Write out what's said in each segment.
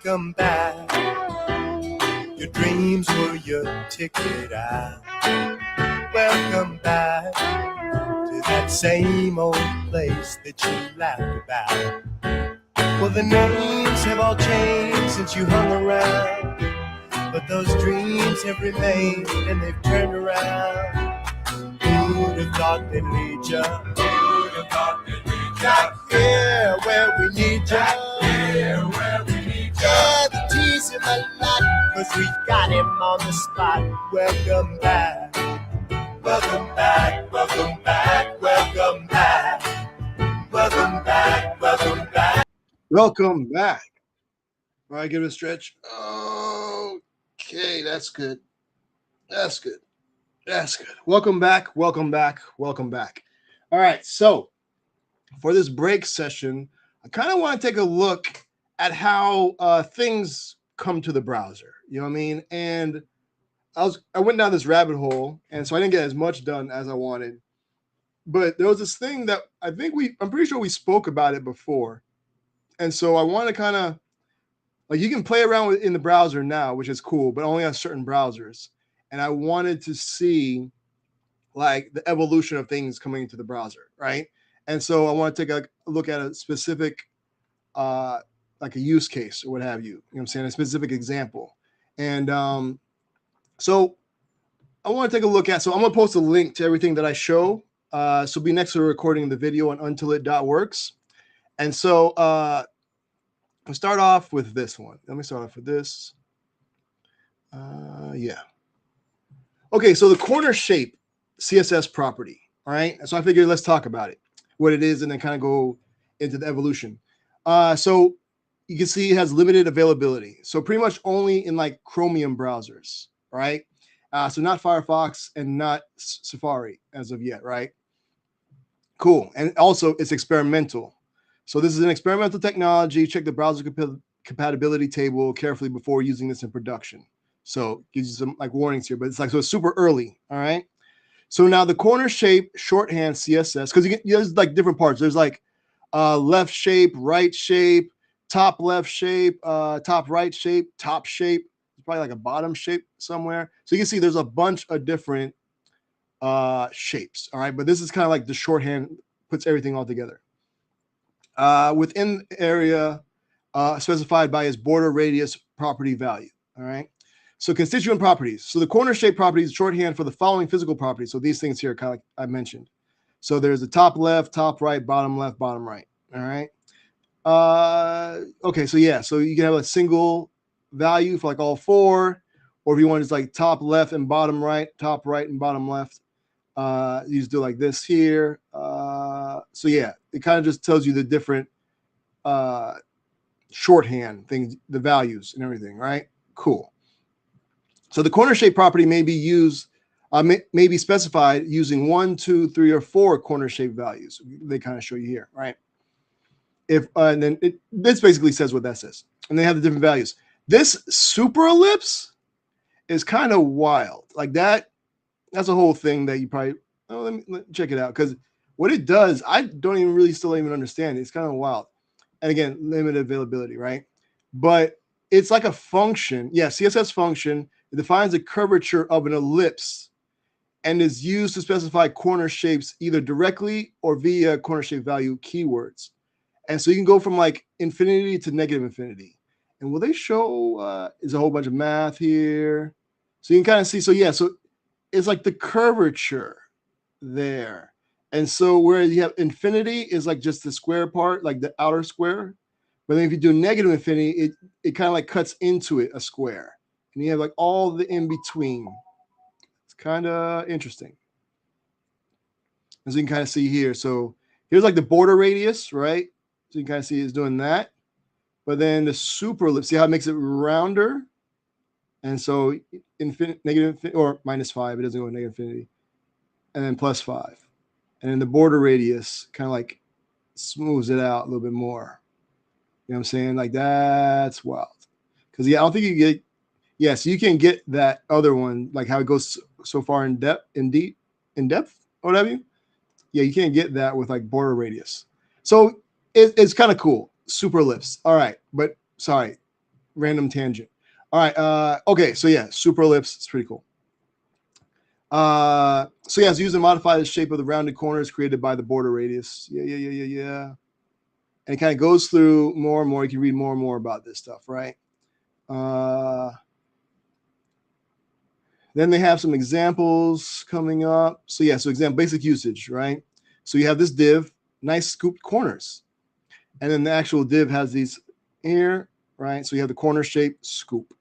welcome back. Your dreams were your ticket out. Welcome back to that same old place that you laughed about. Well, the names have all changed since you hung around, but those dreams have remained and they've turned around. Who'd have thought they'd lead ya? Who'd have thought they'd lead ya? Back here where we need ya. Back here where we need ya. Yeah, the T's in my lot, 'cause we got him on the spot. Welcome back. Welcome back. Welcome back. Welcome back. Welcome back. Welcome back. Welcome back. All right, give it a stretch. Okay, that's good. That's good. That's good. Welcome back. Welcome back. Welcome back. All right, so for this break session, I kind of want to take a look at how things come to the browser. You know what I mean? And I went down this rabbit hole, and so I didn't get as much done as I wanted. But there was this thing that I'm pretty sure we spoke about it before. And so I want to kind of, like, you can play around with in the browser now, which is cool, but only on certain browsers. And I wanted to see, like, the evolution of things coming into the browser, right? And so I want to take a look at a specific, like a use case or what have you. You know what I'm saying? A specific example. And so I want to take a look at, so I'm going to post a link to everything that I show. So be next to recording the video on untilit.works. And so we'll start off with this one. Let me start off with this. Yeah. Okay, so the corner shape CSS property. All right. So I figured let's talk about it, what it is, and then kind of go into the evolution. So you can see it has limited availability. So pretty much only in like Chromium browsers, right? So not Firefox and not Safari as of yet, right? Cool. And also it's experimental. So this is an experimental technology. Check the browser compatibility table carefully before using this in production. So gives you some like warnings here, but it's like, so it's super early. All right. So now the corner shape shorthand CSS, because there's like different parts. There's like left shape, right shape, top left shape, top right shape, top shape. It's probably like a bottom shape somewhere. So you can see there's a bunch of different shapes. All right. But this is kind of like the shorthand, puts everything all together. Within the area specified by its border radius property value. All right. So constituent properties. So the corner shape property is shorthand for the following physical properties. So these things here, kind of like I mentioned. So there's the top left, top right, bottom left, bottom right. All right. Okay. So yeah. So you can have a single value for like all four, or if you want, it's like top left and bottom right, top right and bottom left. You just do like this here. So yeah, it kind of just tells you the different shorthand things, the values and everything, right? Cool. So the corner shape property may be used, may be specified using 1, 2, 3, or 4 corner shape values. They kind of show you here, right? If and then this basically says what that says, and they have the different values. This super ellipse is kind of wild, like that. That's a whole thing that you probably, let me check it out, because what it does, I don't even really still even understand. It's kind of wild. And again, limited availability, right? But it's like a function. Yeah, CSS function. It defines the curvature of an ellipse and is used to specify corner shapes either directly or via corner shape value keywords. And so you can go from like infinity to negative infinity. And will they show, is a whole bunch of math here. So you can kind of see, so yeah, so it's like the curvature there. And so where you have infinity is like just the square part, like the outer square. But then if you do negative infinity, it kind of like cuts into it, a square. And you have like all the in between. It's kind of interesting. As you can kind of see here. So here's like the border radius, right? So you can kind of see it's doing that. But then the super ellipse, see how it makes it rounder? And so negative infinity, or -5, it doesn't go to negative infinity. And then +5. And then the border radius kind of like smooths it out a little bit more. You know what I'm saying? Like that's wild. Because yeah, I don't think you get, yeah, so you can get that other one, like how it goes so far in depth, or whatever. Yeah, you can't get that with like border radius. So it's kind of cool. Super ellipse. All right, but sorry, random tangent. All right. Okay. So yeah, super ellipse. It's pretty cool. So yeah, it's used to modify the shape of the rounded corners created by the border radius. Yeah. And it kind of goes through more and more. You can read more and more about this stuff, right? Then they have some examples coming up. So yeah, so example, basic usage, right? So you have this div, nice scooped corners. And then the actual div has these here, right? So you have the corner shape scoop.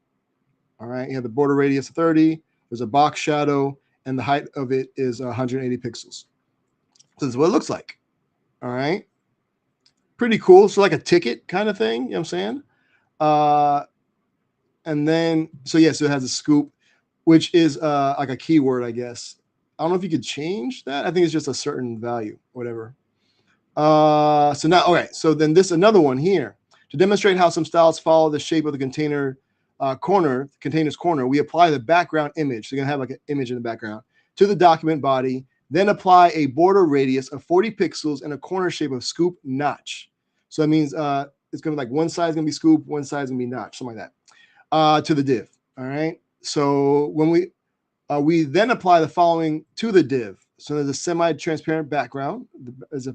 All right. You have the border radius of 30. There's a box shadow, and the height of it is 180 pixels. So this is what it looks like. All right. Pretty cool. So like a ticket kind of thing. You know what I'm saying? And then, so yeah, so it has a scoop, which is like a keyword, I guess. I don't know if you could change that. I think it's just a certain value, whatever. So now, okay, so then this another one here. To demonstrate how some styles follow the shape of the container container's corner, we apply the background image. So you're gonna have like an image in the background to the document body, then apply a border radius of 40 pixels and a corner shape of scoop notch. So that means it's gonna be like one side is gonna be scoop, one side is gonna be notch, something like that, to the div. All right. So when we then apply the following to the div. So there's a semi-transparent background as a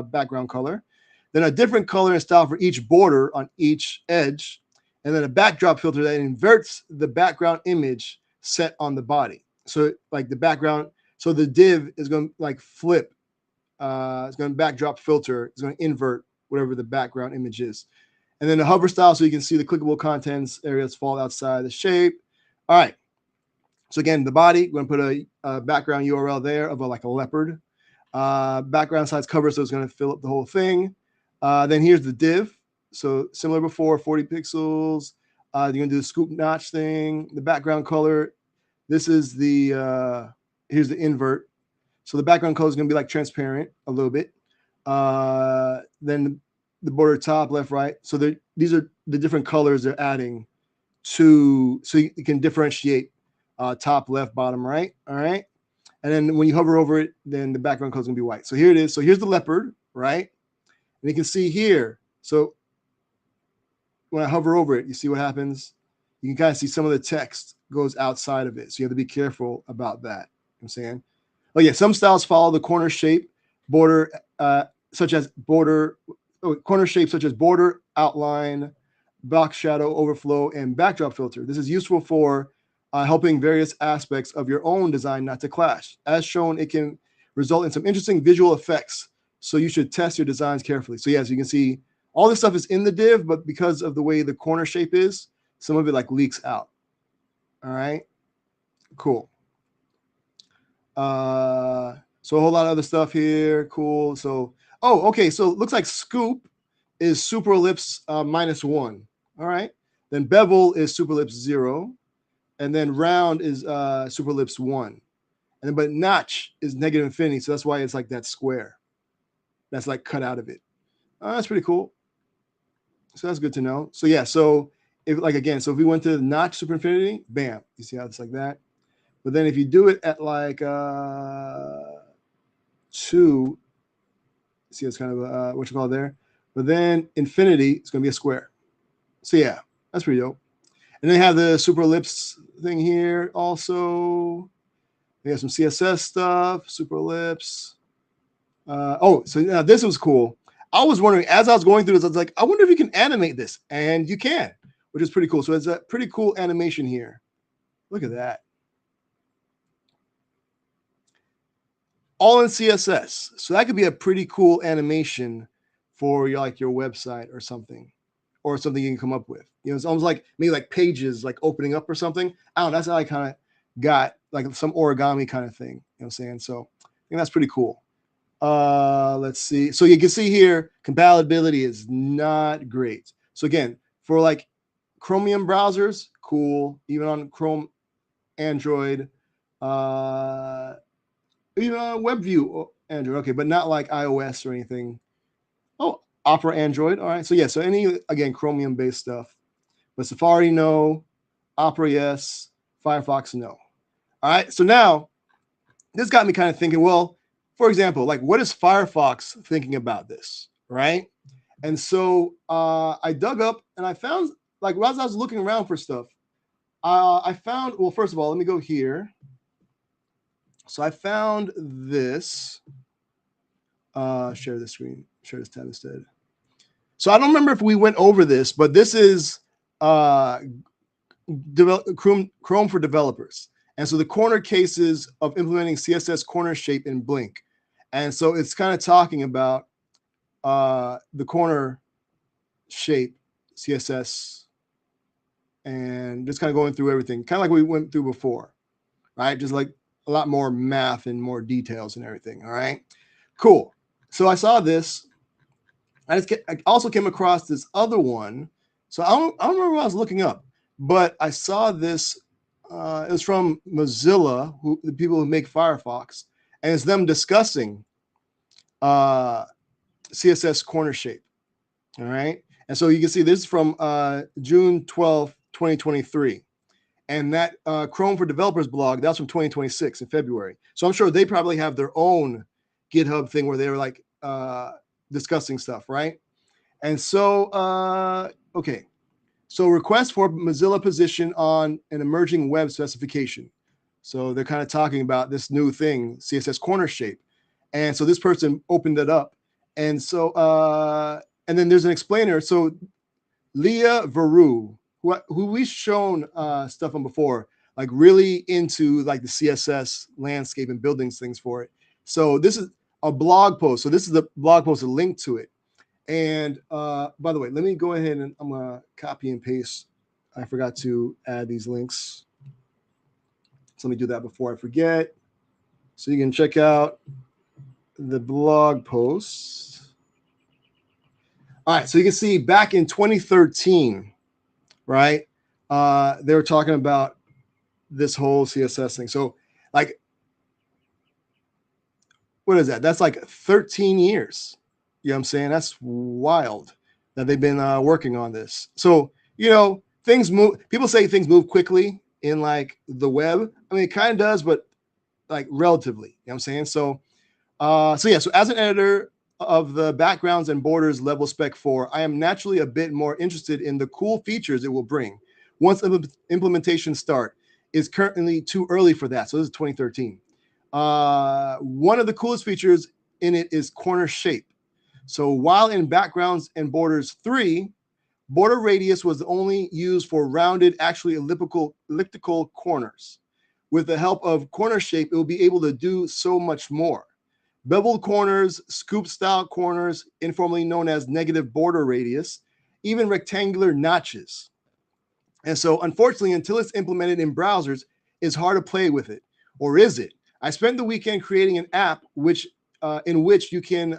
background color, then a different color and style for each border on each edge, and then a backdrop filter that inverts the background image set on the body. So like the background, so the div is going to like flip. It's going to backdrop filter. It's going to invert whatever the background image is. And then the hover style, so you can see the clickable contents areas fall outside the shape. All right. So again, the body, we're going to put a background URL there of like a leopard. Background size cover, so it's going to fill up the whole thing. Then here's the div. So similar before, 40 pixels. You're going to do the scoop notch thing. The background color. This is the, here's the invert. So the background color is going to be like transparent a little bit. Then the border top, left, right. So these are the different colors they're adding to, so you can differentiate top, left, bottom, right. All right. And then when you hover over it, then the background color is going to be white. So here it is. So here's the leopard, right? And you can see here. So when I hover over it, you see what happens? You can kind of see some of the text goes outside of it. So you have to be careful about that. You know what I'm saying? Oh yeah, some styles follow the corner shape border, corner shape such as border, outline, box shadow, overflow, and backdrop filter. This is useful for helping various aspects of your own design not to clash. As shown, it can result in some interesting visual effects. So you should test your designs carefully. So yes, you can see all this stuff is in the div, but because of the way the corner shape is, some of it like leaks out. All right, cool. So a whole lot of other stuff here. Cool. So, oh, okay. So it looks like scoop is super ellipse -1. All right. Then bevel is super ellipse 0. And then round is super ellipse 1. And then, but notch is negative infinity. So that's why it's like that square. That's like cut out of it. That's pretty cool. So that's good to know. So yeah, so if like again, so if we went to notch super infinity, bam, you see how it's like that. But then if you do it at like 2, see it's kind of what you call it there. But then infinity, it's gonna be a square. So yeah, that's pretty dope. And then they have the super ellipse thing here also. They have some CSS stuff, super ellipse. So now this was cool. I was wondering, as I was going through this, I was like, I wonder if you can animate this. And you can, which is pretty cool. So it's a pretty cool animation here. Look at that. All in CSS. So that could be a pretty cool animation for your website or something you can come up with. You know, it's almost like maybe like pages like opening up or something. I don't know. That's how I kind of got like some origami kind of thing. You know what I'm saying? So I think that's pretty cool. Let's see. So you can see here, compatibility is not great. So again, for like Chromium browsers, cool. Even on Chrome, Android, even on WebView Android, okay, but not like iOS or anything. Oh, Opera Android. All right. So yeah, so any again Chromium based stuff. But Safari, no. Opera, yes. Firefox, no. All right. So now this got me kind of thinking, well, for example, like what is Firefox thinking about this, right? And so I dug up and I found like while I was looking around for stuff, I found, well, first of all, let me go here. So I found this. Share the screen, share this tab instead. So I don't remember if we went over this, but this is Chrome for developers. And so the corner cases of implementing CSS corner shape in Blink. And so it's kind of talking about the corner shape CSS and just kind of going through everything, kind of like we went through before, right? Just like a lot more math and more details and everything. All right, cool. So I saw this. I also came across this other one. So I don't remember what I was looking up, but I saw this. It was from Mozilla, the people who make Firefox, and it's them discussing CSS corner shape. All right. And so you can see this is from June 12th, 2023. And that Chrome for Developers blog, that's from 2026 in February. So I'm sure they probably have their own GitHub thing where they were like discussing stuff, right? And so, okay. So request for Mozilla position on an emerging web specification. So they're kind of talking about this new thing, CSS corner shape. And so this person opened it up. And so, and then there's an explainer. So Leah Veru, who we've shown stuff on before, like really into like the CSS landscape and building things for it. So this is a blog post. So this is the blog post, a link to it. And by the way, let me go ahead and I'm gonna copy and paste. I forgot to add these links. So let me do that before I forget. So you can check out the blog post. All right, so you can see back in 2013, right? They were talking about this whole CSS thing. So like, what is that? That's like 13 years. You know what I'm saying? That's wild that they've been working on this. So, you know, things move. People say things move quickly in like the web. I mean, it kind of does, but like relatively, you know what I'm saying? So, yeah, so as an editor of the backgrounds and borders level spec 4, I am naturally a bit more interested in the cool features it will bring once implementation start. Is currently too early for that. So this is 2013. One of the coolest features in it is corner shape. So while in backgrounds and borders 3, border radius was only used for rounded, actually elliptical corners. With the help of corner shape, it will be able to do so much more. Beveled corners, scoop style corners, informally known as negative border radius, even rectangular notches. And so unfortunately, until it's implemented in browsers, it's hard to play with it. Or is it? I spent the weekend creating an app in which you can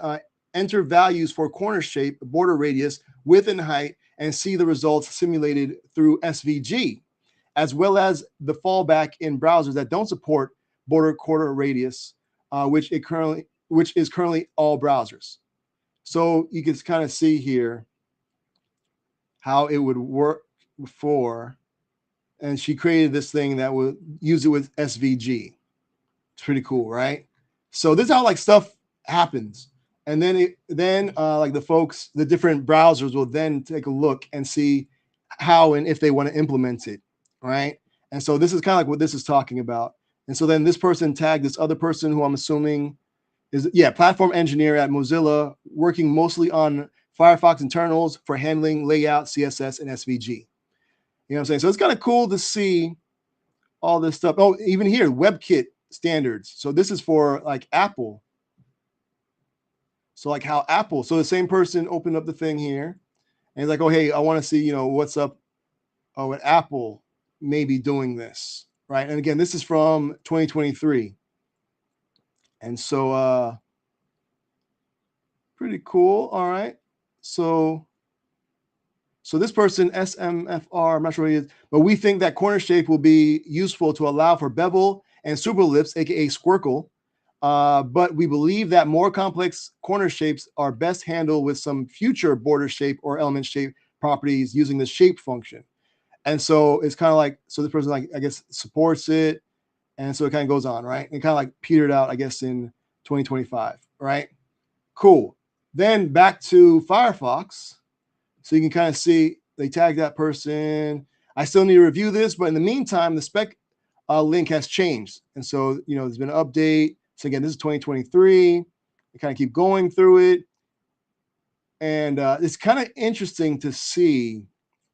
enter values for corner shape, border radius, width and height, and see the results simulated through SVG, as well as the fallback in browsers that don't support border radius, which is currently all browsers. So you can kind of see here how it would work before. And she created this thing that would use it with SVG. It's pretty cool, right? So this is how like stuff happens. And then like the different browsers will then take a look and see how and if they want to implement it, right? And so this is kind of like what this is talking about. And so then this person tagged this other person who I'm assuming is, platform engineer at Mozilla, working mostly on Firefox internals for handling layout, CSS, and SVG. You know what I'm saying? So it's kind of cool to see all this stuff. Oh, even here, WebKit standards. So this is for like Apple. So like how Apple, so the same person opened up the thing here and he's like, oh, hey, I want to see, what's up with Apple maybe doing this, right? And again, this is from 2023. And so pretty cool. All right. So this person, SMFR, I'm not sure who he is, but we think that corner shape will be useful to allow for bevel and super ellipse, aka squircle. But we believe that more complex corner shapes are best handled with some future border shape or element shape properties using the shape function. And so it's kind of like, so this person, like, I guess, supports it. And so it kind of goes on, right? And it kind of like petered out, I guess, in 2025, right? Cool. Then back to Firefox. So you can kind of see they tagged that person. I still need to review this, but in the meantime, the spec link has changed. And so, there's been an update. So again, this is 2023. I kind of keep going through it. And it's kind of interesting to see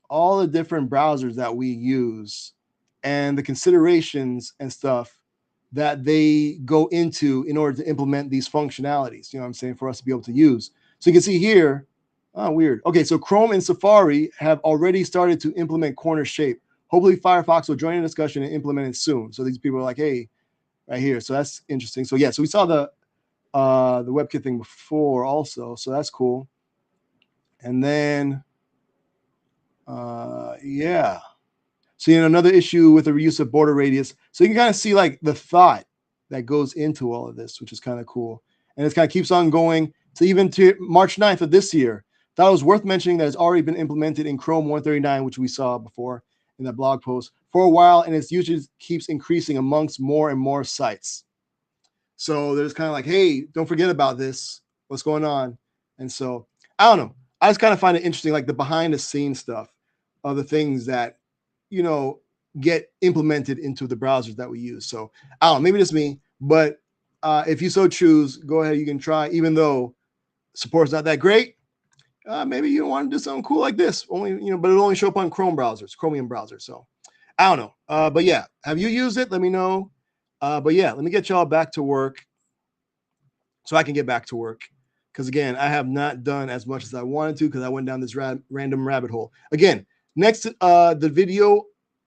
all the different browsers that we use and the considerations and stuff that they go into in order to implement these functionalities, you know what I'm saying, for us to be able to use. So you can see here, weird. Okay, so Chrome and Safari have already started to implement corner shape. Hopefully Firefox will join the discussion and implement it soon. So these people are like, hey, right here. So that's interesting. So yeah, so we saw the WebKit thing before also. So that's cool. And then, yeah. So another issue with the reuse of border radius. So you can kind of see like the thought that goes into all of this, which is kind of cool. And it kind of keeps on going to even to March 9th of this year. That was worth mentioning that it's already been implemented in Chrome 139, which we saw before in that blog post for a while, and its usage keeps increasing amongst more and more sites. So there's kind of like, hey, don't forget about this. What's going on? And so I don't know. I just kind of find it interesting, like the behind the scenes stuff of the things that, get implemented into the browsers that we use. So I don't know, maybe it's me, but if you so choose, go ahead. You can try, even though support's not that great. Maybe you want to do something cool like this. Only, but it'll only show up on Chromium browsers. So I don't know. But yeah, have you used it? Let me know. But yeah, let me get y'all back to work so I can get back to work. Because again, I have not done as much as I wanted to because I went down this random rabbit hole. Again, next,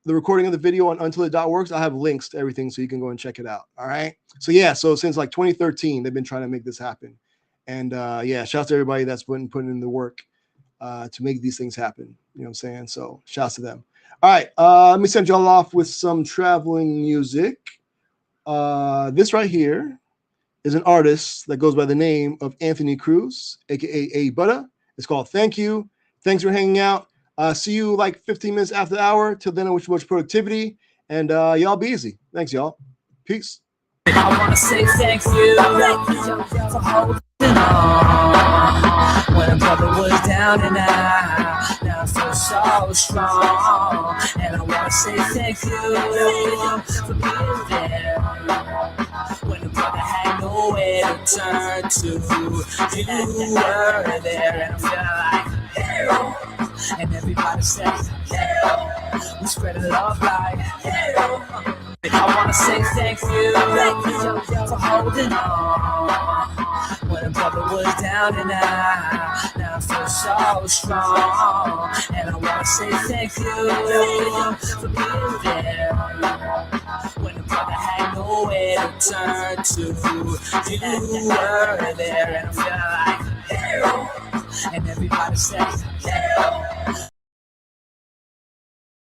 the recording of the video on untilit.works, I'll have links to everything so you can go and check it out. All right. So yeah, so since like 2013, they've been trying to make this happen. And yeah, shouts to everybody that's putting in the work to make these things happen. You know what I'm saying? So shouts to them. All right. Let me send y'all off with some traveling music. This right here is an artist that goes by the name of Anthony Cruz, aka A Butter. It's called Thank You. Thanks for hanging out. See you like 15 minutes after the hour. Till then, I wish you much productivity, and y'all be easy. Thanks, y'all. Peace. I want to say thank you for holding on when a brother was down and out. Now I feel so strong, and I want to say thank you for being there when the brother had nowhere to turn to. You were there, and I feel like hell. And everybody says hell. We spread it love like hell. I want to say thank you for holding on when a brother was down and out. Now I feel so strong, and I want to say thank you for being there when the brother had nowhere to turn to. You were there, and I feel like hell. And everybody says hell.